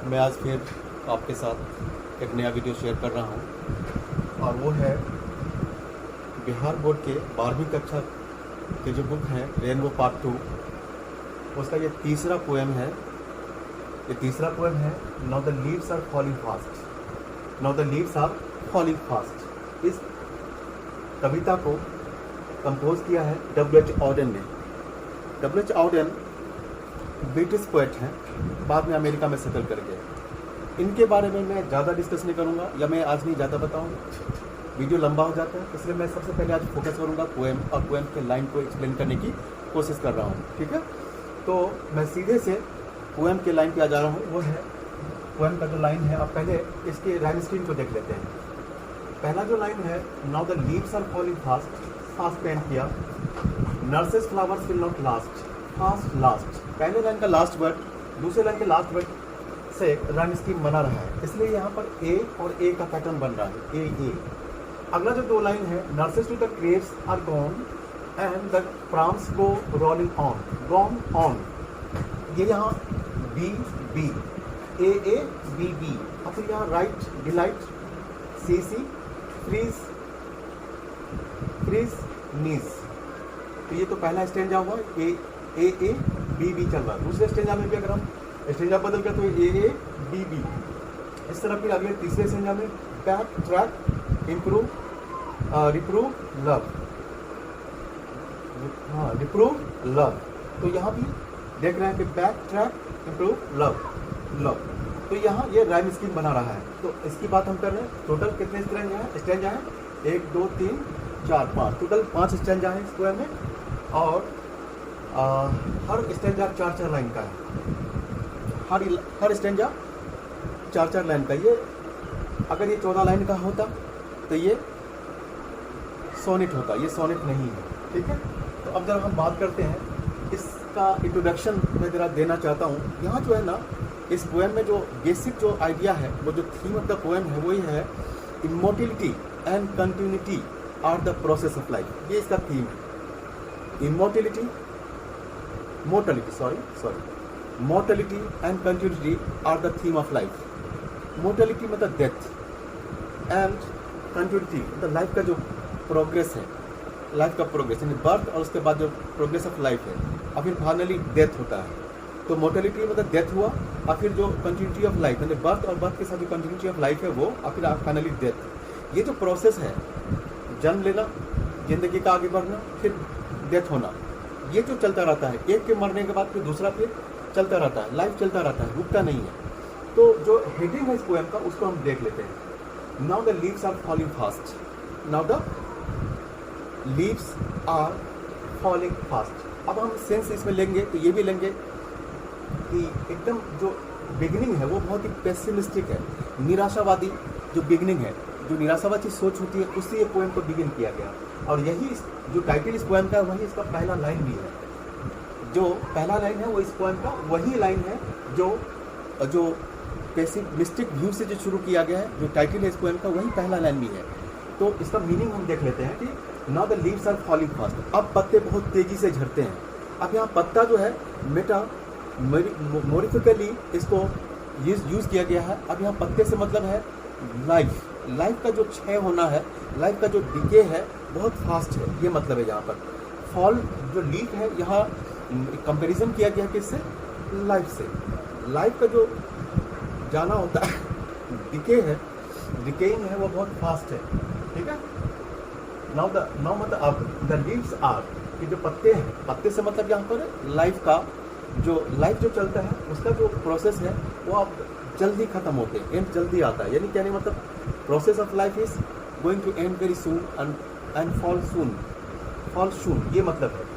मैं आज फिर आपके साथ एक नया वीडियो शेयर कर रहा हूँ और वो है बिहार बोर्ड के 12वीं कक्षा की जो बुक है रेनबो पार्ट 2, उसका ये तीसरा पोएम है। ये तीसरा पोएम है now the leaves are falling fast. Now the leaves are falling fast. इस कविता को कंपोज किया है W.H. ऑडेन ने। W.H. ऑडेन ब्रिटिश पोएट हैं, बाद में अमेरिका में सेटल कर गए। इनके बारे में मैं ज़्यादा डिस्कस नहीं करूँगा, या मैं आज नहीं ज़्यादा बताऊँगा, वीडियो लंबा हो जाता है। इसलिए मैं सबसे पहले आज फोकस करूँगा पोएम और पोएम के लाइन को एक्सप्लेन करने की कोशिश कर रहा हूँ। ठीक है, तो मैं सीधे से पोएम के लाइन पे आ जा रहा हूँ। वो है पोएम का जो लाइन है, आप पहले इसके राइम स्क्रीन को देख लेते हैं। पहला जो लाइन है, now the leaves are falling fast, fast पेन किया, nurses flowers will not last, fast last. पहले लाइन का लास्ट वर्ड दूसरे लाइन के लास्ट वर्ड से राइम स्कीम बना रहा है, इसलिए यहाँ पर ए और ए का पैटर्न बन रहा है, ए। अगला जो दो लाइन है, nurses to the graves are gone and the prams go rolling on, gone on. ये यहाँ b b, a b b, और फिर यहाँ right delight, c freeze freeze knees. तो ये तो पहला स्टेंजा हुआ, ए बी बी चल रहा है। दूसरे स्टेंजा में भी अगर हम स्टेंजा बदल गया तो ए बी बी। इस तरह फिर अगले तीसरे स्टेंजा में बैक ट्रैक इम्प्रूव रिप्रूव लव, हाँ रिप्रूव लव। तो यहाँ भी देख रहे हैं कि बैक ट्रैक इम्प्रूव लव। तो यहाँ ये राइम स्कीम बना रहा है। तो इसकी बात हम कर रहे हैं। टोटल कितने स्टेंजा है? 1 2 3 4 5, टोटल 5 स्टेंजा है इस पोएम में, और हर स्टेंजा 4 लाइन का है। हर स्टेंजा 4 लाइन का। ये अगर ये 14 लाइन का होता तो ये सोनेट होता, ये सोनेट नहीं है। ठीक है, तो अब जब हम बात करते हैं, इसका इंट्रोडक्शन मैं ज़रा देना चाहता हूँ। यहाँ जो है ना, इस पोएम में जो बेसिक जो आइडिया है, वो जो थीम ऑफ द पोएम है, वही है immortality and continuity are the process of life. ये इसका थीम है। Immortality mortality and continuity are the theme of life. Mortality मतलब डेथ, एंड कंटिन्यूटी मतलब लाइफ का जो प्रोग्रेस है, लाइफ का प्रोग्रेस यानी बर्थ और उसके बाद जो प्रोग्रेस ऑफ लाइफ है, और फिर फाइनली डेथ होता है। तो मोर्टलिटी मतलब डेथ हुआ, और फिर जो कंटिन्यूटी ऑफ लाइफ यानी बर्थ और बर्थ के साथ जो कंटिन्यूटी ऑफ लाइफ है वो, और फिर फाइनली डेथ। ये जो प्रोसेस है, जन्म लेना, जिंदगी का आगे बढ़ना, फिर डेथ होना, ये जो चलता रहता है। एक के मरने के बाद फिर दूसरा फिर चलता रहता है, लाइफ चलता रहता है, रुकता नहीं है। तो जो हेडिंग है इस पोएम का, उसको हम देख लेते हैं। Now the leaves are falling fast. Now the leaves are falling fast. अब हम सेंस इसमें लेंगे तो ये भी लेंगे कि एकदम जो बिगिनिंग है वो बहुत ही पेसिमिस्टिक है, निराशावादी जो बिगिनिंग है, जो निराशावादी सोच होती है, उससे ये पोएम को बिगिन किया गया। और यही जो टाइटल इस पोएम का है, वही इसका पहला लाइन भी है। जो पहला लाइन है वो इस पोएम का वही लाइन है जो पेसिमिस्टिक व्यू से जो शुरू किया गया है। जो टाइटल है इस पोएम का, वही पहला लाइन भी है। तो इसका मीनिंग हम देख लेते हैं कि now the leaves are falling fast. अब पत्ते बहुत तेजी से झड़ते हैं। अब यहाँ पत्ता जो है मोरिफिकली इसको यूज़ किया गया है। अब यहाँ पत्ते से मतलब है लाइफ का जो क्षय होना है, लाइफ का जो डिके है, बहुत फास्ट है, ये मतलब है यहाँ पर। फॉल जो लीफ है, यहाँ कंपैरिजन किया गया किससे? लाइफ से। लाइफ का जो जाना होता है, डिकेइंग है, वो बहुत फास्ट है। ठीक है, नाउ मतलब अब द लीव्स आर, कि जो पत्ते हैं, पत्ते से मतलब यहाँ पर लाइफ जो चलता है, उसका जो प्रोसेस है वो अब जल्दी खत्म होते हैं, एंड जल्दी आता है। यानी क्या नहीं मतलब, process of life is going to end very soon and fall soon, ये मतलब है।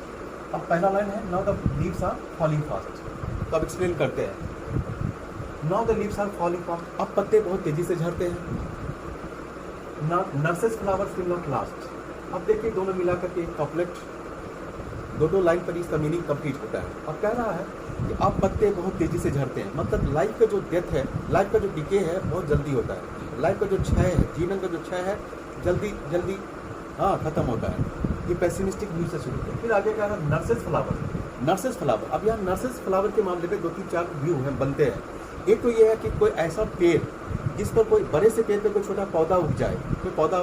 अब पहला लाइन है, now the leaves are falling fast. तो अब एक्सप्लेन करते हैं। Now the leaves are falling fast, अब पत्ते बहुत तेजी से झड़ते हैं। Nurses flowers will not last. अब देखिए दोनों मिलाकर के कॉम्प्लेक्ट दो लाइन पर इसका मीनिंग कंप्लीट होता है। अब कह रहा है कि अब पत्ते बहुत तेजी से झड़ते हैं, मतलब लाइफ का जो डेथ है, लाइफ का जो डिके है, बहुत जल्दी होता है। लाइफ का जो क्षय है, जीवन का जो क्षय है, जल्दी खत्म होता है। ये पेसिमिस्टिक व्यू से शुरू है। फिर आगे क्या है, नर्सेस फ्लावर। अब यहाँ नर्सेस फ्लावर के मामले में 2 3 4 व्यू हैं बनते हैं। एक तो ये है कि कोई ऐसा पेड़ जिस पर कोई बड़े से पेड़ पे कोई छोटा पौधा उग जाए, कोई पौधा,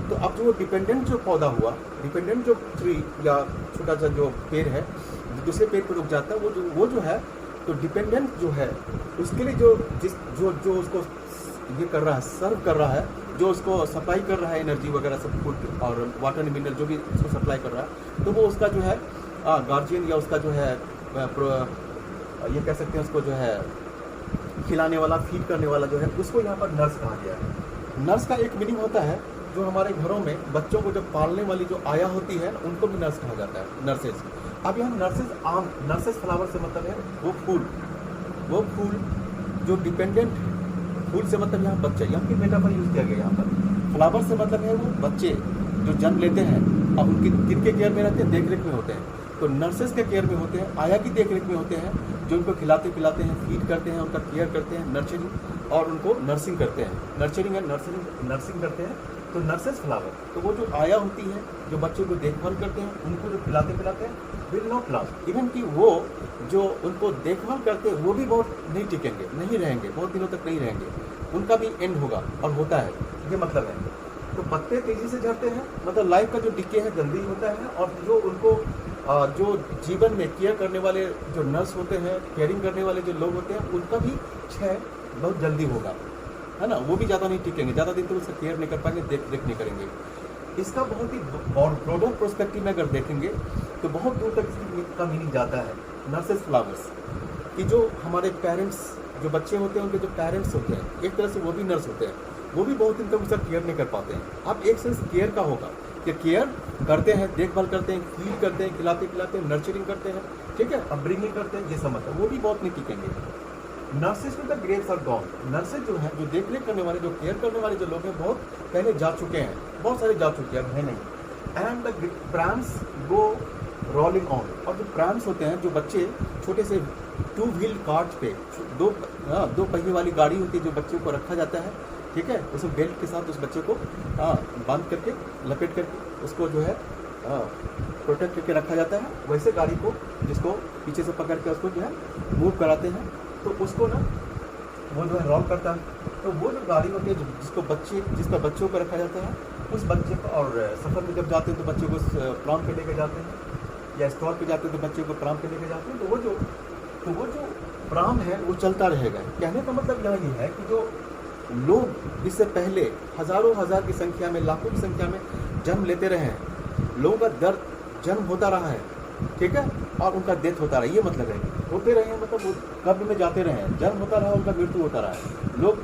तो अब जो डिपेंडेंट जो पौधा हुआ, डिपेंडेंट जो ट्री या छोटा सा जो पेड़ है दूसरे पेड़ पर उग जाता है, वो जो है, तो डिपेंडेंट जो है उसके लिए जो उसको ये कर रहा है, सर्व कर रहा है, जो उसको सप्लाई कर रहा है एनर्जी वगैरह सब, फूड और वाटर मिनरल जो भी उसको सप्लाई कर रहा है, तो वो उसका जो है गार्जियन या उसका जो है ये कह सकते हैं उसको जो है खिलाने वाला, फीड करने वाला जो है, उसको यहाँ पर नर्स कहा गया है। नर्स का एक मीनिंग होता है जो हमारे घरों में बच्चों को जब पालने वाली जो आया होती है उनको भी नर्स कहा जाता है, नर्सेज। अब यहाँ नर्सेज फ्लावर से मतलब है वो फूल जो डिपेंडेंट, फूल से मतलब यहाँ बच्चे, यहाँ की मेटाफर यूज किया गया यहाँ पर। फ्लावर से मतलब है वो बच्चे जो जन्म लेते हैं, अब उनकी किनके केयर में रहते हैं, देख रेख में होते हैं, तो नर्सेज के केयर में होते हैं, आया की देख रेख में होते हैं, जो उनको खिलाते पिलाते हैं, फीड करते हैं, उनका केयर करते हैं, नर्चरिंग और उनको नर्सिंग करते हैं, नर्चरिंग एंड नर्सिंग करते हैं। तो नर्सेज फ्लावर, तो वो जो आया होती है जो बच्चों को देखभाल करते हैं, उनको जो खिलाते पिलाते हैं, विल नॉट लास्ट, इवन कि वो जो उनको देखभाल करते हैं वो भी बहुत नहीं टिकेंगे, नहीं रहेंगे, बहुत दिनों तक नहीं रहेंगे, उनका भी एंड होगा और होता है, ये मतलब है। तो पत्ते तेजी से झड़ते हैं, मतलब लाइफ का जो डिके है जल्दी होता है, और जो उनको जो जीवन में केयर करने वाले जो नर्स होते हैं, केयरिंग करने वाले जो लोग होते हैं, उनका भी क्षय बहुत जल्दी होगा, है ना, वो भी ज़्यादा नहीं टिकेंगे, ज़्यादा दिन तो उसका केयर नहीं कर पाएंगे, देख नहीं करेंगे। इसका बहुत ही ब्रॉडर प्रोस्पेक्टिव में अगर देखेंगे तो बहुत दूर तक इसका मीनिंग जाता है। नर्सेज फ्लावर्स कि जो हमारे पेरेंट्स, जो बच्चे होते हैं उनके जो पेरेंट्स होते हैं, एक तरह से वो भी नर्स होते हैं, वो भी बहुत दिन तक उसका केयर नहीं कर पाते हैं। अब एक सेंस केयर का होगा कि केयर करते हैं, देखभाल करते हैं, फीड करते हैं, खिलाते पिलाते हैं, नर्चरिंग करते हैं, ठीक है, अपब्रिंगिंग करते हैं, ये समझ है, वो भी बहुत नहीं टिकेंगे। नर्सेज में the graves are gone, nurses जो है, जो देख रेख करने वाले, जो केयर करने वाले जो लोग हैं, बहुत पहले जा चुके हैं, बहुत सारे जा चुके हैं, अब है नहीं। And the prams go rolling on, और जो प्रैम्स होते हैं, जो बच्चे छोटे से 2 व्हील कार्ट पे, दो पहिए वाली गाड़ी होती है, जो बच्चे को रखा जाता है, ठीक है, उसमें बेल्ट के साथ उस बच्चे को बांध करके, लपेट करके उसको जो है प्रोटेक्ट करके रखा जाता है, वैसे गाड़ी को जिसको पीछे से पकड़ के उसको जो है मूव कराते हैं, तो उसको ना वो जो है रोल करता है। तो वो जो गाड़ी होती है जिस पर बच्चों को रखा जाता है, उस बच्चे को, और सफ़र में जब जाते हैं तो बच्चे को प्राम पे लेके जाते हैं, या स्टॉल पे जाते हैं तो बच्चे को प्राम पे लेके जाते हैं, तो वो जो प्राम है वो चलता रहेगा। कहने का मतलब यहाँ ये है कि जो लोग इससे पहले हज़ारों हज़ार की संख्या में, लाखों की संख्या में जन्म लेते रहे हैं, लोगों का दर्द जन्म होता रहा है, ठीक है, और उनका डेथ होता रहा है, ये मतलब है, होते रहे हैं मतलब वो कब्र में जाते रहे हैं, जन्म होता रहा, उनका मृत्यु होता रहा है। लोग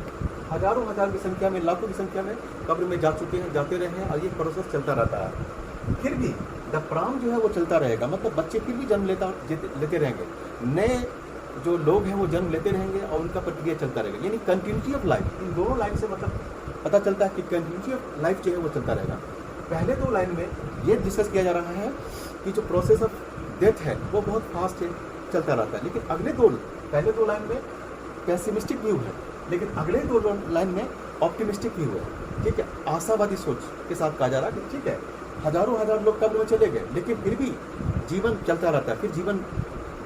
हज़ारों हज़ार की संख्या में, लाखों की संख्या में कब्र में जा चुके हैं, जाते रहे हैं, और ये प्रोसेस चलता रहता है। फिर भी द प्राम जो है वो चलता रहेगा, मतलब बच्चे फिर भी जन्म लेते रहेंगे, नए जो लोग हैं वो जन्म लेते रहेंगे, और उनका प्रक्रिया चलता रहेगा, यानी कंटिन्यूटी ऑफ लाइफ। इन दोनों लाइन से मतलब पता चलता है कि कंटिन्यूटी ऑफ लाइफ जो है वो चलता रहेगा। पहले 2 लाइन में ये डिस्कस किया जा रहा है कि जो प्रोसेस ऑफ डेथ है वो बहुत फास्ट है, चलता रहता है, लेकिन पहले 2 लाइन में पेसिमिस्टिक व्यू है, लेकिन अगले 2 लाइन में ऑप्टिमिस्टिक व्यू है, ठीक है, आशावादी सोच के साथ कहा जा रहा है कि ठीक है, हज़ारों हज़ार लोग कब्र में चले गए, लेकिन फिर भी जीवन चलता रहता है, फिर जीवन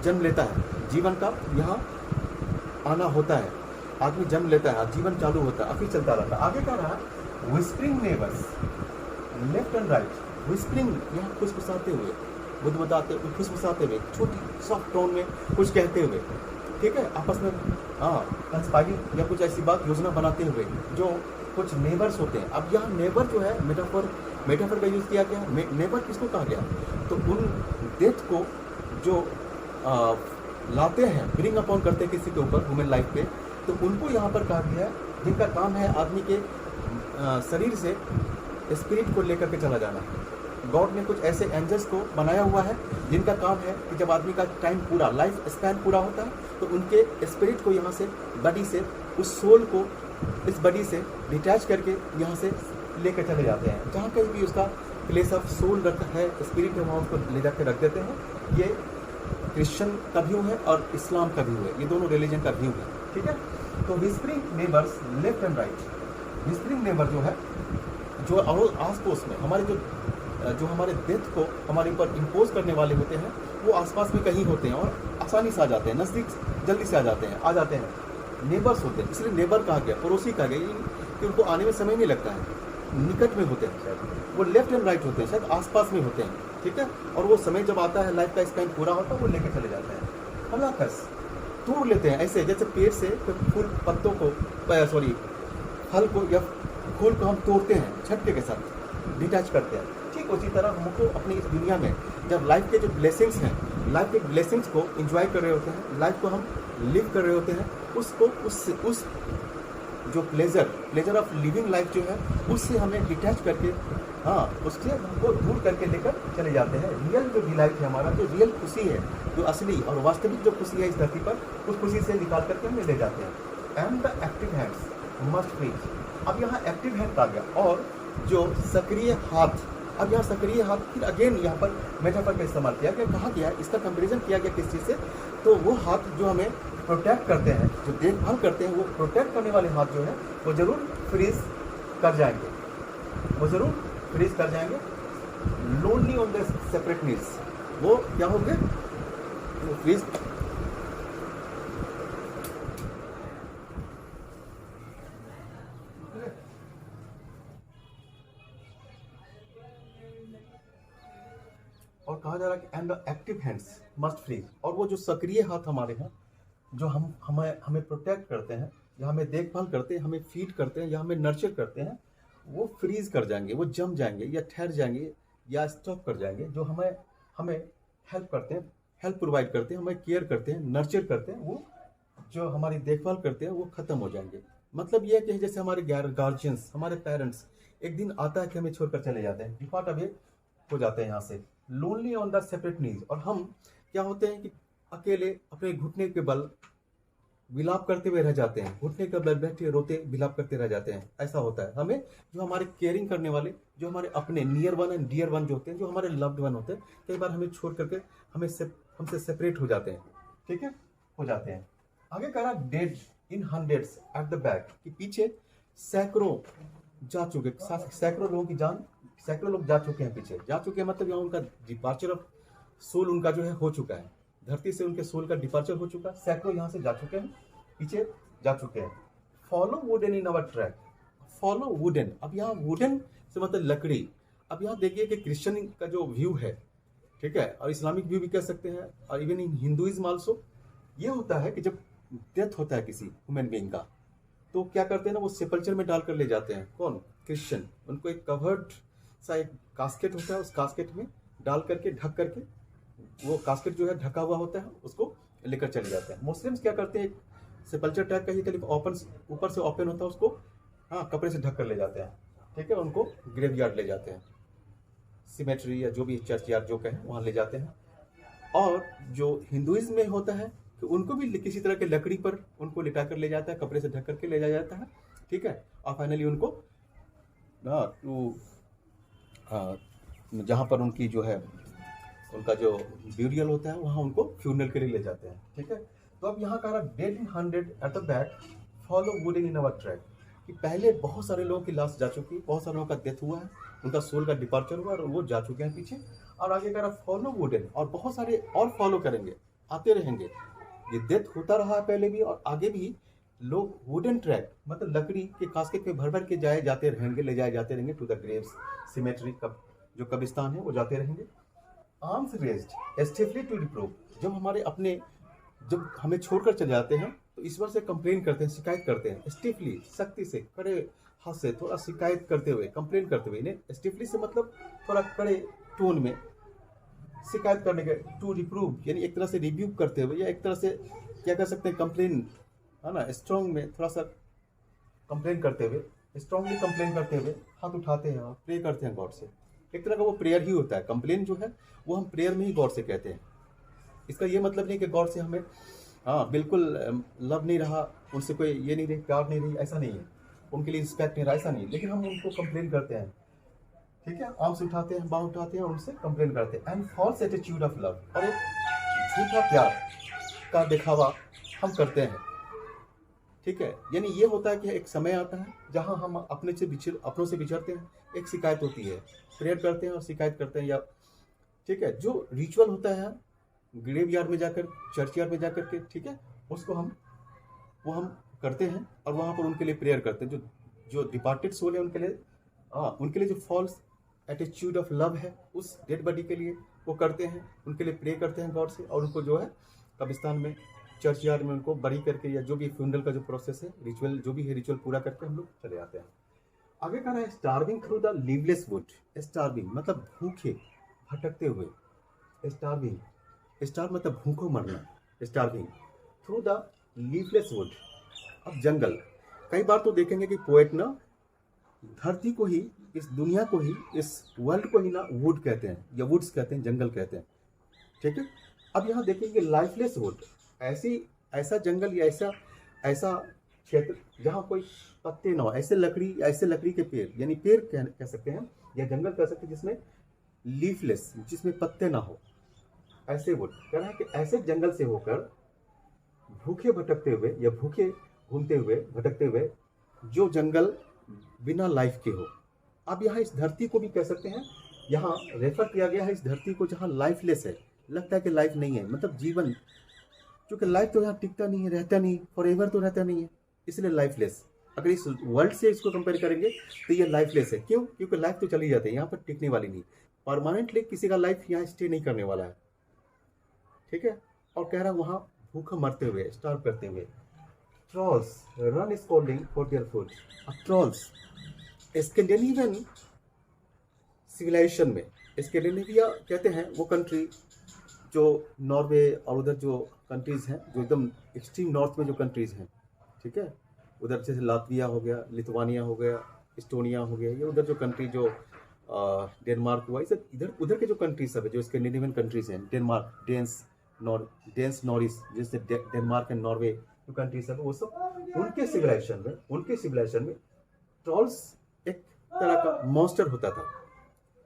जन्म लेता है, जीवन का यहाँ आना होता है, आदमी जन्म लेता है, जीवन चालू होता है, फिर चलता रहता है। आगे कह रहा है whispering neighbours left and right, whispering यहाँ फुसफुसाते हुए, बुदबुदाते हुए, फुसफुसाते हुए, छोटी सॉफ्ट टोन में कुछ कहते हुए, ठीक है, आपस में कंस्पायरिंग या कुछ ऐसी बात योजना बनाते हुए, जो कुछ नेबर्स होते हैं। अब यहाँ नेबर जो है मेटाफर का यूज़ किया गया। नेबर किसको कहा गया? तो उन डेथ को जो लाते हैं, ब्रिंग अपॉन करते हैं किसी के ऊपर ह्यूमन लाइफ पे, तो उनको यहाँ पर कहा गया है जिनका काम है आदमी के शरीर से स्पिरिट को लेकर के चला जाना। गॉड ने कुछ ऐसे एंजल्स को बनाया हुआ है जिनका काम है कि जब आदमी का टाइम पूरा, लाइफ स्पैन पूरा होता है, तो उनके स्पिरिट को यहाँ से, बॉडी से, उस सोल को इस बॉडी से डिटैच करके यहाँ से लेकर चले जाते हैं। जहाँ कहीं भी उसका प्लेस ऑफ सोल रखा है, स्पिरिट है, वहाँ उसको ले जाकर रख देते हैं। ये क्रिश्चियन का व्यू है और इस्लाम का व्यू है, ये दोनों रिलीजन का व्यू है, ठीक है। तो whispering neighbours left and right, whispering neighbour जो है, जो आस पड़ोस में हमारे जो हमारे डेथ को हमारे ऊपर इम्पोज करने वाले होते हैं, वो आसपास में कहीं होते हैं और आसानी से आ जाते हैं, नज़दीक जल्दी से आ जाते हैं। नेबर्स होते हैं, इसलिए नेबर कहा गया, पड़ोसी कहा गया, कि उनको आने में समय नहीं लगता है, निकट में होते हैं शायद, वो लेफ्ट एंड राइट होते हैं, शायद आसपास में होते हैं, ठीक है। और वो समय जब आता है, लाइफ का स्पैन पूरा होता है, वो लेके चले जाते हैं, हलाकस तोड़ लेते हैं, ऐसे जैसे पेड़ से फूल पत्तों को, सॉरी फल को या फूल को हम तोड़ते हैं झटके के साथ, डिटैच करते हैं, ठीक उसी तरह हमको अपनी इस दुनिया में जब लाइफ के जो ब्लेसिंग्स हैं, लाइफ के ब्लेसिंग्स को एंजॉय कर रहे होते हैं, लाइफ को हम लिव कर रहे होते हैं, उसको उस जो प्लेजर ऑफ लिविंग लाइफ जो है, उससे हमें डिटैच करके, हाँ, उससे हमको दूर करके लेकर चले जाते हैं। रियल जो डिलाइट है हमारा, जो रियल खुशी है, जो असली और वास्तविक जो खुशी है इस धरती पर, उस खुशी से निकाल करके हमें ले जाते हैं। And the active hands must freeze. अब यहाँ एक्टिव हैंड आ गया, और जो सक्रिय हाथ, अब यहाँ सक्रिय हाथ, फिर अगेन यहाँ पर मेटाफर का इस्तेमाल किया गया, कहा गया, इसका कंपेरिजन किया गया किस चीज़ से, तो वो हाथ जो हमें प्रोटेक्ट करते हैं, जो देखभाल करते हैं, वो प्रोटेक्ट करने वाले हाथ जो है वो ज़रूर फ्रीज कर जाएंगे, वो ज़रूर फ्रीज कर जाएंगे। Lonely on the separate needs, वो क्या होंगे, वो फ्रीज और कहा जा रहा है कि and the active hands must freeze, और वो जो सक्रिय हाथ हमारे हैं, जो हमें प्रोटेक्ट करते हैं, या हमें देखभाल करते हैं, हमें फीड करते हैं, या हमें नर्चर करते हैं, वो फ्रीज कर जाएंगे, वो जम जाएंगे, या ठहर जाएंगे, या स्टॉप कर जाएंगे। जो हमें हेल्प करते हैं, हेल्प प्रोवाइड करते हैं, हमें केयर करते हैं, नर्चर करते हैं, वो जो हमारी देखभाल करते हैं, वो खत्म हो जाएंगे। मतलब ये है कि जैसे हमारे गार्जियंस, हमारे पेरेंट्स, एक दिन आता है कि हमें छोड़कर चले जाते हैं, डिपार्ट अवे हो जाते हैं यहाँ से। लोनली ऑन द सेपरेट नीज, और हम क्या होते हैं कि अकेले अपने घुटने के बल विलाप करते हुए रह जाते हैं, घुटने के बल बैठे रोते विलाप करते रह जाते हैं। ऐसा होता है हमें, जो हमारे केयरिंग करने वाले, जो हमारे अपने near one and dear one जो होते हैं, जो हमारे लव्ड वन होते हैं, कई बार हमें छोड़ करके हमसे सेपरेट हो जाते हैं, ठीक है, हो जाते हैं। आगे कह रहा dead in hundreds at the back, कि पीछे सैकड़ों जा चुके, सैकड़ों लोगों की जान, सैकड़ों लोग जा चुके हैं, पीछे जा चुके हैं, मतलब यहाँ उनका डिपार्चर ऑफ सोल उनका जो है हो चुका है, धरती से उनके सोल का डिपार्चर हो चुका है, सैकड़ों यहाँ से जा चुके हैं, पीछे जा चुके हैं। फॉलो वुडन इन अवर ट्रैक, फॉलो वुडन, अब यहाँ वुडन से मतलब लकड़ी। अब यहाँ देखिए कि क्रिश्चियन का जो व्यू है, ठीक है, और इस्लामिक व्यू भी कह सकते हैं, और इवन इन हिंदुइज्म आल्सो, ये होता है कि जब डेथ होता है किसी ह्यूमन बीइंग का, तो क्या करते हैं ना, वो सेपल्चर में डालकर ले जाते हैं, कौन, क्रिश्चियन, उनको एक कवर्ड सा एक कास्केट होता है, उस कास्केट में डाल करके ढक करके, वो कास्केट जो है ढका हुआ होता है, उसको लेकर चले जाते हैं। मुस्लिम्स क्या करते हैं, सेपल्चर टाइप का ही करीब ओपन, ऊपर से ओपन होता है, उसको हाँ कपड़े से ढक कर ले जाते हैं, ठीक है, उनको ग्रेवयार्ड ले जाते हैं, सिमेट्री या जो भी चर्च यार्ड जो कहें वहाँ ले जाते हैं। और जो हिंदुइज्म में होता है कि उनको भी किसी तरह के लकड़ी पर उनको लिटा कर ले जाता है, कपड़े से ढक करके ले जाया जाता है, ठीक है, और फाइनली उनको जहाँ पर उनकी जो है उनका जो ब्यूरियल होता है, वहाँ उनको फ्यूनरल के लिए ले जाते हैं, ठीक है। तो अब यहाँ कह रहा dead in hundred at the back, follow wooden in our track, कि पहले बहुत सारे लोगों की लाश जा चुकी, बहुत सारे लोगों का डेथ हुआ है, उनका सोल का डिपार्चर हुआ और वो जा चुके हैं पीछे। और आगे कह रहा फॉलो वुडन, और बहुत सारे और फॉलो करेंगे, आते रहेंगे। ये डेथ होता रहा है पहले भी और आगे भी, लोग वुडन ट्रैक मतलब लकड़ी के कास्केट में भर भर के जाए जाते रहेंगे, ले जाए जाते रहेंगे टू द ग्रेव्स, सिमेट्री, जो कब्रिस्तान है वो जाते रहेंगे। आर्म्स रेज्ड स्टिफली टू रिप्रूव, जब हमें छोड़कर चले जाते हैं तो ईश्वर से कंप्लेन करते हैं, शिकायत करते हैं, स्टिफली सख्ती से, कड़े हाथ से, थोड़ा शिकायत करते हुए, कंप्लेन करते हुए, इन्हें स्टिफली से मतलब थोड़ा कड़े टोन में शिकायत करने के, टू रिप्रूव यानी एक तरह से रिव्यू करते हुए, या एक तरह से क्या कर सकते हैं, कंप्लेन है ना, स्ट्रॉन्ग में थोड़ा सा कंप्लेन करते हुए, स्ट्रांगली कंप्लेन करते हुए हाथ उठाते हैं और प्रे करते हैं गॉड से। एक तरह का वो प्रेयर ही होता है, कंप्लेन जो है वो हम प्रेयर में ही गॉड से कहते हैं। इसका ये मतलब नहीं कि गॉड से हमें बिल्कुल लव नहीं रहा, उनसे कोई ये नहीं रही, प्यार नहीं रही, ऐसा नहीं है, उनके लिए रिस्पेक्ट नहीं रहा, ऐसा नहीं, लेकिन हम उनको कंप्लेन करते हैं, ठीक है, आर्म्स उठाते हैं, बाँह उठाते हैं और उनसे कंप्लेन करते हैं। And false attitude of love, और एक झूठा प्यार का दिखावा हम करते हैं, ठीक है। यानी ये होता है कि एक समय आता है जहां हम अपनों से बिछड़ते हैं, एक शिकायत होती है, प्रेयर करते हैं और शिकायत करते हैं, या ठीक है, जो रिचुअल होता है ग्रेव यार्ड में जाकर, चर्च यार्ड में जाकर के, ठीक है, उसको हम करते हैं और वहाँ पर उनके लिए प्रेयर करते हैं। जो जो डिपार्टेड सोल है उनके लिए जो फॉल्स एटीट्यूड ऑफ लव है उस डेड बॉडी के लिए वो करते हैं, उनके लिए प्रे करते हैं गॉड से, और उनको जो है कब्रिस्तान में चर्च यार्ड में उनको बरी करके या जो भी फ्यूनरल का जो प्रोसेस है, रिचुअल जो भी है, रिचुअल पूरा करके हम लोग चले आते हैं। आगे कह रहा है starving through the leafless wood. Starving मतलब भूखे भटकते हुए, स्टार्विंग, स्टार मतलब भूखों मरना, starving through the leafless wood. अब जंगल, कई बार तो देखेंगे कि पोएट ना धरती को ही, इस दुनिया को ही, इस वर्ल्ड को ही ना वुड कहते हैं या वुड्स कहते हैं, जंगल कहते हैं, ठीक है। अब यहाँ देखेंगे लाइफलेस वुड, ऐसा जंगल या ऐसा क्षेत्र जहाँ कोई पत्ते ना हो, ऐसे लकड़ी के पेड़, यानी पेड़ कह सकते हैं या जंगल कह सकते हैं जिसमें लीफलेस, जिसमें पत्ते ना हो, ऐसे वुड। कह रहा है कि ऐसे जंगल से होकर भूखे भटकते हुए या भूखे घूमते हुए भटकते हुए जो जंगल बिना लाइफ के हो। अब यहाँ इस धरती को भी कह सकते हैं, यहाँ रेफर किया गया है इस धरती को जहाँ लाइफलेस है, लगता है कि लाइफ नहीं है, मतलब जीवन, क्योंकि लाइफ तो यहाँ टिकता नहीं है, रहता नहीं, फॉरएवर तो रहता नहीं है, इसलिए लाइफलेस। अगर इस वर्ल्ड से इसको कंपेयर करेंगे तो ये लाइफलेस है। क्यों? क्योंकि लाइफ तो चली जाती है, यहाँ पर टिकने वाली नहीं, परमानेंटली किसी का लाइफ यहाँ स्टे नहीं करने वाला है, ठीक है। और कह रहा है वहाँ भूखा मरते हुए, स्टार्व करते हुए। Trolls run scolding for their food. अब ट्रॉल्स स्कैंडिनेवियन सिविलाइजेशन में, स्कैंडिनेविया कहते हैं वो कंट्री जो नॉर्वे और उधर जो कंट्रीज़ हैं जो एकदम एक्सट्रीम नॉर्थ में जो कंट्रीज़ हैं, ठीक है, उधर जैसे लातविया हो गया, लिथुआनिया हो गया, इस्टोनिया हो गया, ये उधर जो कंट्री जो डेनमार्क हुआ, ये सब इधर उधर के जो कंट्रीज सब है जो स्कैंडिनेवियन कंट्रीज हैं, डेनमार्क, डेंस नॉरिस, जैसे डेनमार्क एंड नॉर्वे जो कंट्रीज है, वो सब उनके सिविलाइजेशन में ट्रॉल्स एक तरह का मॉन्स्टर होता था।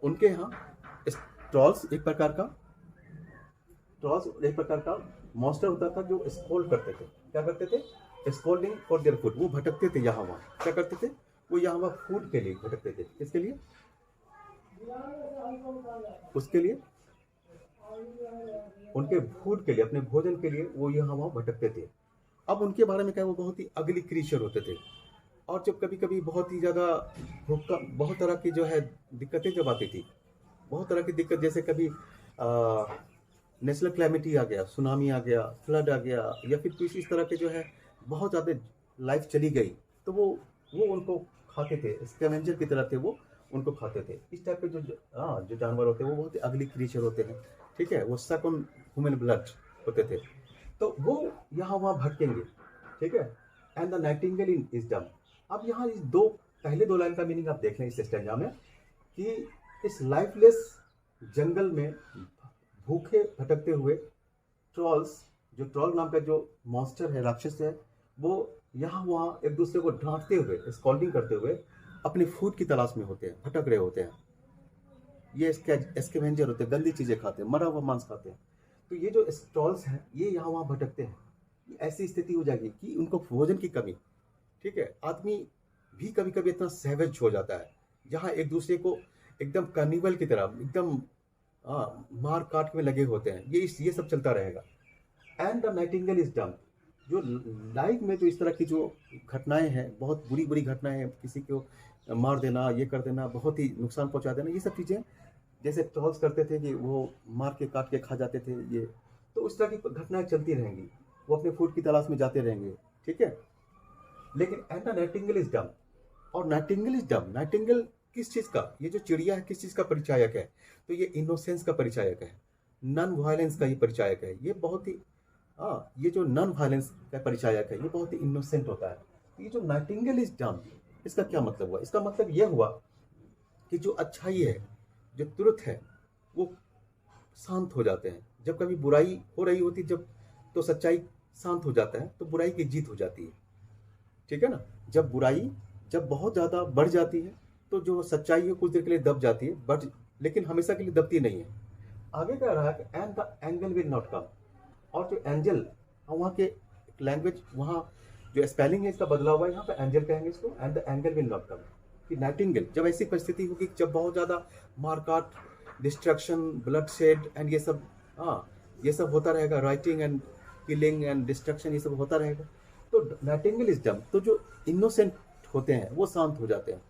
उनके यहाँ ट्रॉल्स एक प्रकार का मॉन्स्टर होता था जो स्कोल्ड करते थे। क्या करते थे? Scolding for their food. वो भटकते थे यहाँ वहाँ, क्या करते थे? वो यहाँ वहाँ फूड के लिए भटकते थे। किसके लिए? उसके लिए, उनके फूड के लिए, अपने भोजन के लिए वो यहाँ वहाँ भटकते थे। अब उनके बारे में क्या, वो बहुत ही अगली क्रीचर होते थे, और जब कभी कभी बहुत ही ज़्यादा बहुत तरह की जो है दिक्कतें जब आती थी, बहुत तरह की दिक्कत, जैसे कभी नेशनल क्लैमिटी आ गया, सुनामी आ गया, फ्लड आ गया, या फिर किसी इस तरह के जो है बहुत ज़्यादा लाइफ चली गई, तो वो उनको खाते थे, स्कैवेंजर की तरह थे, वो उनको खाते थे। इस टाइप के जो जानवर होते हैं वो बहुत ही अगली क्रीचर होते हैं, ठीक है, वो सक ऑन ह्यूमन ब्लड होते थे, तो वो यहाँ वहाँ भटकेंगे, ठीक है। And the Nightingale is dumb. अब यहाँ इस पहले दो लाइन का मीनिंग आप देख लें इस स्टैंजा में, कि इस लाइफलेस जंगल में भूखे भटकते हुए ट्रॉल्स, जो ट्रॉल नाम का जो मॉन्स्टर है, राक्षस है, वो यहाँ वहाँ एक दूसरे को डांटते हुए, स्कॉल्डिंग करते हुए अपने फूड की तलाश में होते हैं, भटक रहे होते हैं। ये स्कैवेंजर होते हैं, गंदी चीज़ें खाते हैं, मरा हुआ मांस खाते हैं। तो ये जो ट्रॉल्स हैं ये यहाँ वहाँ भटकते हैं। ऐसी स्थिति हो जाएगी कि उनको भोजन की कमी, ठीक है। आदमी भी कभी कभी इतना सैवेज हो जाता है, जहाँ एक दूसरे को एकदम कार्निवल की तरह एकदम मार काट में लगे होते हैं। ये सब चलता रहेगा। And the Nightingale is dumb. जो लाइफ में जो इस तरह की जो घटनाएं हैं, बहुत बुरी बुरी घटनाएं हैं, किसी को मार देना, ये कर देना, बहुत ही नुकसान पहुंचा देना, ये सब चीज़ें जैसे ट्रॉल्स करते थे कि वो मार के काट के खा जाते थे, ये तो उस तरह की घटनाएं चलती रहेंगी। वो अपने फूड की तलाश में जाते रहेंगे, ठीक है। लेकिन and the Nightingale is dumb. और नाइटिंगेल इज डम, नाइटिंगेल किस चीज़ का, ये जो चिड़िया है किस चीज़ का परिचायक है? तो ये इनोसेंस का परिचायक है, नॉन वायलेंस का ये परिचायक है। ये बहुत ही ये जो नॉन वायलेंस का परिचायक है, ये बहुत ही इनोसेंट होता है। तो ये जो नाइटिंगेल इज डम, इसका क्या मतलब हुआ? इसका मतलब ये हुआ कि जो अच्छाई है, जो ट्रुथ है, वो शांत हो जाते हैं। जब कभी बुराई हो रही होती, जब तो सच्चाई शांत हो जाता है, तो बुराई की जीत हो जाती है, ठीक है ना। जब बुराई जब बहुत ज़्यादा बढ़ जाती है, तो जो सच्चाई है कुछ देर के लिए दब जाती है, लेकिन हमेशा के लिए दबती नहीं है। आगे कह रहा है कि and the angle will not come. और जो एंजल, वहाँ के लैंग्वेज, वहाँ जो स्पेलिंग है इसका बदला हुआ है, यहाँ पे एंजल कहेंगे इसको, and the angle will not come. कि नाइटिंगेल, जब ऐसी परिस्थिति होगी जब बहुत ज़्यादा मारकाट, डिस्ट्रक्शन, ब्लड शेड एंड ये सब होता रहेगा, writing and killing and destruction, ये सब होता रहेगा, तो नाइटिंगेल इज डम, तो जो इनोसेंट होते हैं वो शांत हो जाते हैं,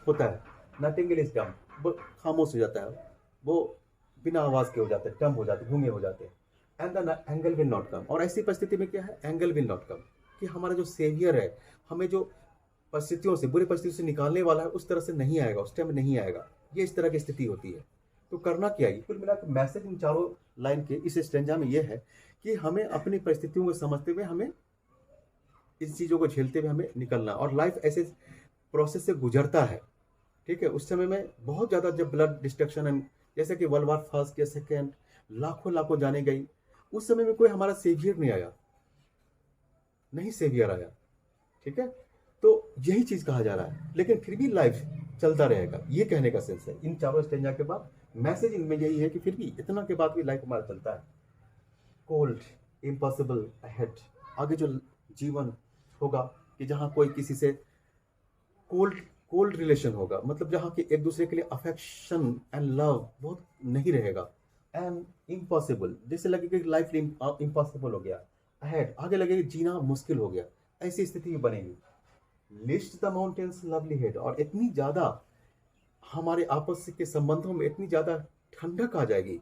होता है। नाइटिंगेल इज डम, वो खामोश हो जाता है, वो बिना आवाज के हो जाते हैं, डम हो जाते हैं, गूंगे हो जाते हैं। And the angle will not come, और ऐसी परिस्थिति में क्या है, एंगल विल नॉट कम, कि हमारा जो सेवियर है हमें जो परिस्थितियों से, बुरी परिस्थितियों से निकालने वाला है, उस तरह से नहीं आएगा, उस टाइम नहीं आएगा। ये इस तरह की स्थिति होती है। तो करना क्या है, कुल मिला के मैसेज इन चारों लाइन के इस स्टेंजा में ये है कि हमें अपनी परिस्थितियों को समझते हुए, हमें इस चीज़ों को झेलते हुए हमें निकलना। और लाइफ ऐसे प्रोसेस से गुजरता है, ठीक है। उस समय में बहुत ज़्यादा जब ब्लड डिस्ट्रक्शन एंड जैसे कि वर्ल्ड वार फर्स्ट या सेकेंड लाखों लाखों जाने गई, उस समय में कोई हमारा सेवियर नहीं आया, नहीं सेवियर आया, ठीक है। तो यही चीज़ कहा जा रहा है, लेकिन फिर भी लाइफ चलता रहेगा, ये कहने का सेंस है। इन चारों स्टेंजा के बाद मैसेज इनमें यही है कि फिर भी इतना के बाद भी लाइफ हमारा चलता है। कोल्ड इम्पॉसिबल अहेड, आगे जो जीवन होगा कि जहाँ कोई किसी से कोल्ड कोल्ड रिलेशन होगा, मतलब जहाँ कि एक दूसरे के लिए अफेक्शन एंड लव बहुत नहीं रहेगा। एंड इम्पॉसिबल, जैसे लगेगा कि लाइफ इम्पॉसिबल हो गया। अहेड, आगे लगेगा जीना मुश्किल हो गया, ऐसी स्थिति भी बनेगी। List the mountains lovely head, और इतनी ज़्यादा हमारे आपस के संबंधों में इतनी ज़्यादा ठंडक आ जाएगी,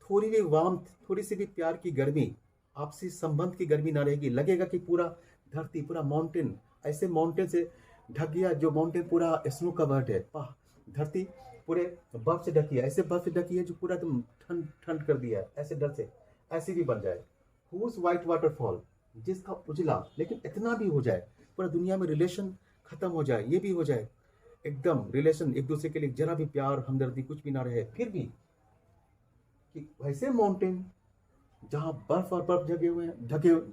थोड़ी भी वार्मथ, थोड़ी सी भी प्यार की गर्मी, आपसी संबंध की गर्मी ना रहेगी। लगेगा कि पूरा धरती, पूरा माउंटेन ऐसे माउंटेन से ढक गया, जो माउंटेन पूरा स्नो कवर्ड है, धरती पूरे बर्फ से ढकी है, ऐसे बर्फ से ढकी है जो पूरा एकदम ठंड ठंड कर दिया है, ऐसे डर से ऐसे भी बन जाए। हुज वाइट वाटरफॉल, जिसका उजला, लेकिन इतना भी हो जाए पूरा दुनिया में रिलेशन खत्म हो जाए, ये भी हो जाए एकदम रिलेशन, एक दूसरे के लिए जरा भी प्यार हमदर्दी कुछ भी ना रहे, फिर भी कि वैसे माउंटेन जहाँ बर्फ और बर्फ ढके हुए हैं,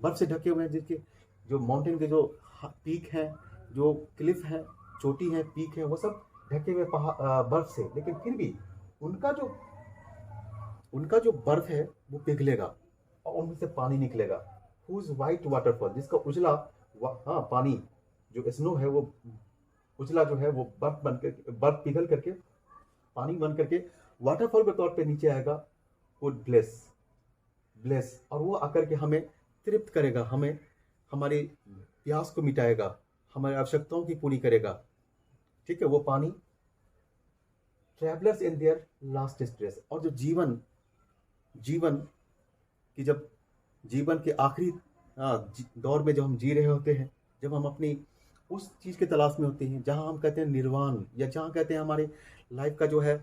बर्फ से ढके हुए हैं, जिसके जो माउंटेन के जो पीक हैं, जो क्लिफ हैं, चोटी है, पीक है, वो सब ढके हुए बर्फ से, लेकिन फिर भी उनका जो बर्फ है वो पिघलेगा और उनमें से पानी निकलेगा। हुज वाइट वाटरफॉल, जिसका उजला हाँ पानी, जो स्नो है वो उजला जो है वो बर्फ पिघल करके पानी बन करके वाटरफॉल के तौर पे नीचे आएगा। वुड ब्लेस, और वो आकर के हमें तृप्त करेगा, हमें हमारी प्यास को मिटाएगा, हमारी आवश्यकताओं की पूरी करेगा, ठीक है। वो पानी travellers in their last distress, और जो जीवन की जब जीवन के आखिरी दौर में जब हम जी रहे होते हैं, जब हम अपनी उस चीज़ की तलाश में होते हैं जहां हम कहते हैं निर्वाण, या जहां कहते हैं हमारे लाइफ का जो है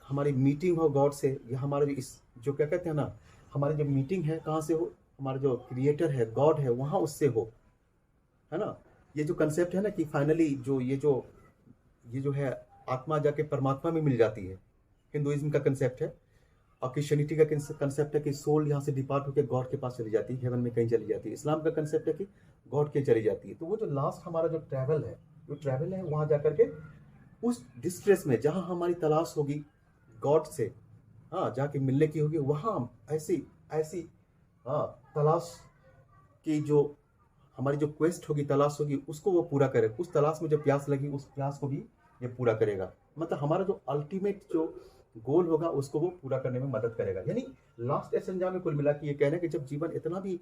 हमारी मीटिंग हो गॉड से, या हमारे जो क्या कहते हैं ना, हमारी जो मीटिंग है कहाँ से हो, हमारा जो क्रिएटर है गॉड है वहाँ उससे हो, है ना। ये जो कंसेप्ट है ना कि फाइनली ये जो है आत्मा जाके परमात्मा में मिल जाती है, हिंदुइज्म का कंसेप्ट है। और क्रिश्चियनिटी का कंसेप्ट है कि सोल यहाँ से डिपार्ट होकर गॉड के पास चली जाती है, हेवन में कहीं चली जाती है। इस्लाम का कंसेप्ट है कि गॉड के चली जाती है। तो वो जो लास्ट हमारा जो ट्रैवल है वहाँ जा करके उस डिस्ट्रेस में जहाँ हमारी तलाश होगी गॉड से, जाके मिलने की होगी, वहाँ ऐसी तलाश की जो हमारी जो क्वेस्ट होगी, तलाश होगी, उसको वो पूरा करे। उस तलाश में जो प्यास लगी उस प्यास को भी ये पूरा करेगा। मतलब हमारा जो अल्टीमेट जो गोल होगा उसको वो पूरा करने में मदद करेगा। यानी लास्ट एसेंजा में कुल मिला के ये कहना है कि जब जीवन इतना भी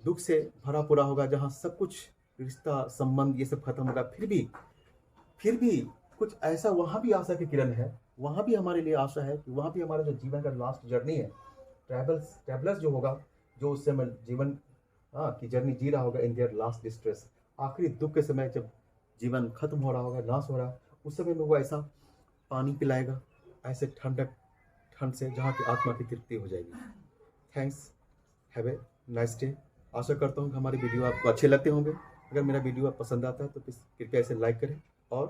दुख से भरा पूरा होगा, जहाँ सब कुछ रिश्ता संबंध ये सब खत्म होगा, फिर भी कुछ ऐसा वहाँ भी आशा की किरण है, वहाँ भी हमारे लिए आशा है कि वहाँ भी हमारा जो जीवन का लास्ट जर्नी है, ट्रैवलर्स जो होगा, जो उस समय जीवन की जर्नी जी रहा होगा इन देयर लास्ट डिस्ट्रेस, आखिरी दुख के समय जब जीवन खत्म हो रहा होगा, नाश हो रहा, उस समय में वो ऐसा पानी पिलाएगा, ऐसे ठंड से जहाँ की आत्मा की तृप्ति हो जाएगी। Thanks, have a nice day. आशा करता हूँ कि हमारे वीडियो आपको अच्छे लगते होंगे। अगर मेरा वीडियो आप पसंद आता है तो प्लीज़ कृपया इसे लाइक करें और